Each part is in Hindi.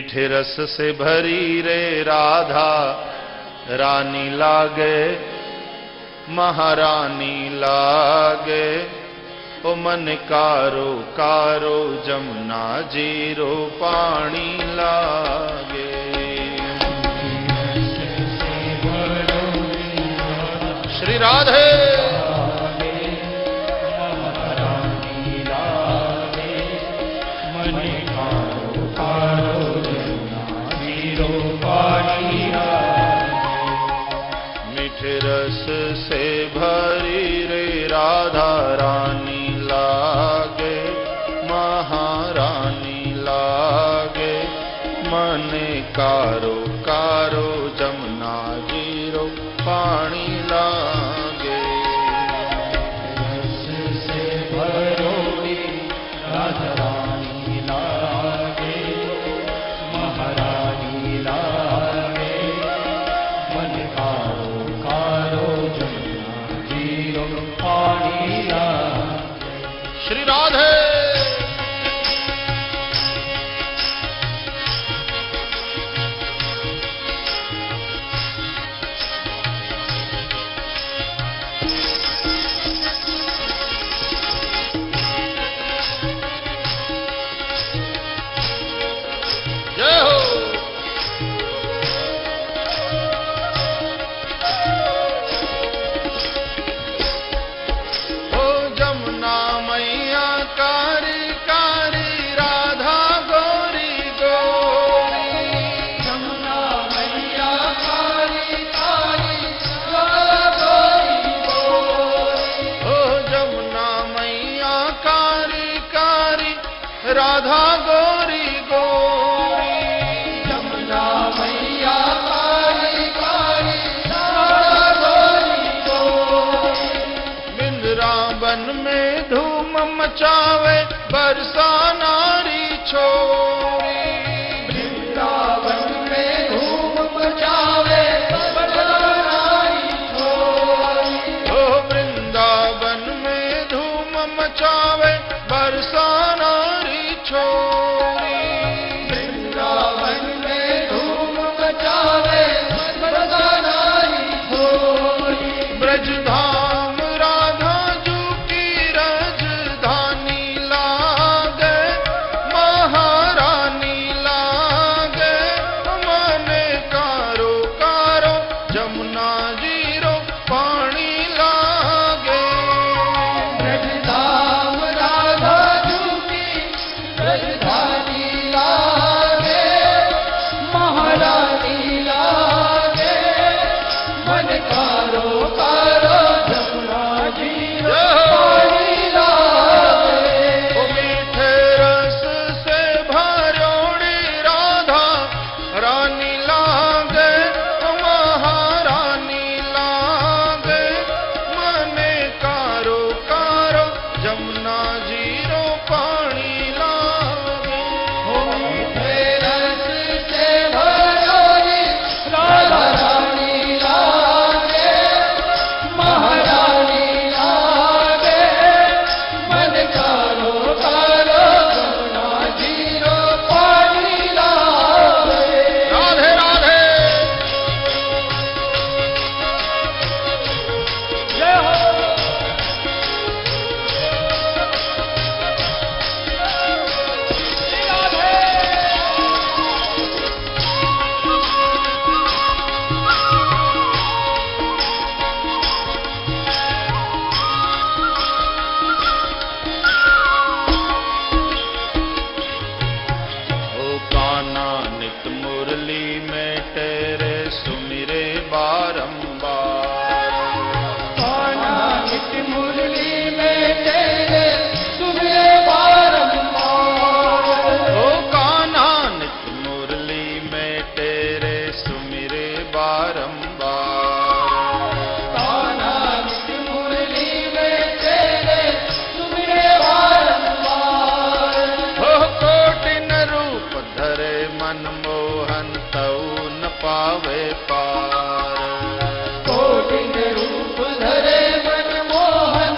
मीठे रस से भरी रे राधा रानी लागे, महारानी लागे। ओ मन कारो कारो जमुना जीरो पानी लागे। श्री राधे मीठे रस से भरी रे राधा रानी लागे, महारानी लागे। मन कारो कारो जमुना जीरो पानी लागे। रस से भरोड़ी राधा रानी लागे, महारानी लागे। मन कारो कारो जमुना जीरो पानी लागे। श्री राधे राधा गोरी गोरी, जमुना मैया काली काली राधा गोरी गोरी। वृंदावन में धूम मचावे बरसा नारी छोरी। वृंदावन में धूम मचावे बरसा नारी छोरी। ओ वृंदावन में धूम मचावे बरसा नारी छोरी। वृंदावन में धूम मचावे बरसा नारी छोरी। ब्रज धाम राधा जू की राजधानी लागे, महारानी लागे। मन कारो कारो जमुना जीरो पानी लागे। ब्रज धाम राधा जू की राजधानी लागे, महारानी लागे। मन कारो कारो जमुना जीरो पानी लागे। ओ मीठे रस से भरोड़ी राधा रानी लागे, महारानी लागे। मने कारो कारो जमुना जीरो पानी लागे। मीठे रस से भरोड़ी राधा रानी लागे, महारानी लागे। मन कारो कारो जमुना जीरो पानी लागे। राधे राधे जय हो। श्री राधे। ओ कान्हा नित मुरली में तेरे सुमिरे बारंबार। कान्हा नित मुरली में तेरे सुमिरे बारंबार। ओ कान्हा नित मुरली में तेरे सुमिरे बारंबार। कान्हा नित मुरली में तेरे सुमिरे बारंबार। हो कोटिन रूप धरे मनमोहन तऊ न पावे पार। कोटिन रूप धरे मनमोहन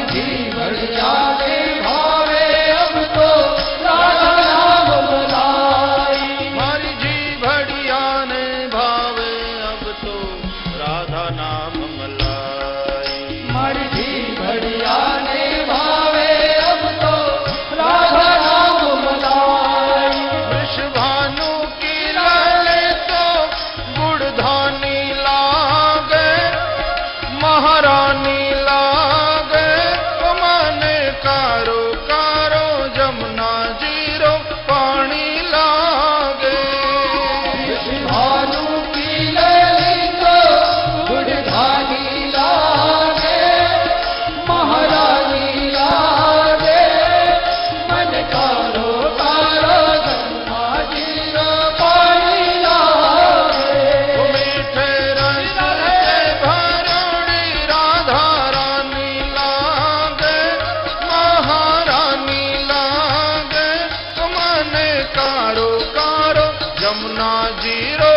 जी बढ़िया ने भावे अब तो राधा नाम बुलाई। मारी जी बढ़िया ने भावे अब तो राधा नाम मलाई। मारी जी बढ़िया ने भावे अब तो राधा नाम बुलाई। वृषभानु की लाले तो गुड़धानी लागे, महारानी लागे, मन कारो कारो जमुना जीरो पानी लागे। भानु की लली तो गुड़धानी लागे, महारानी लागे, मन कारो कारो जमुना जीरो पानी लागे। मीठे रंग से भरोड़ी राधा रानी लागे, महारानी लागे, मन कारो कारो जमुना जीरो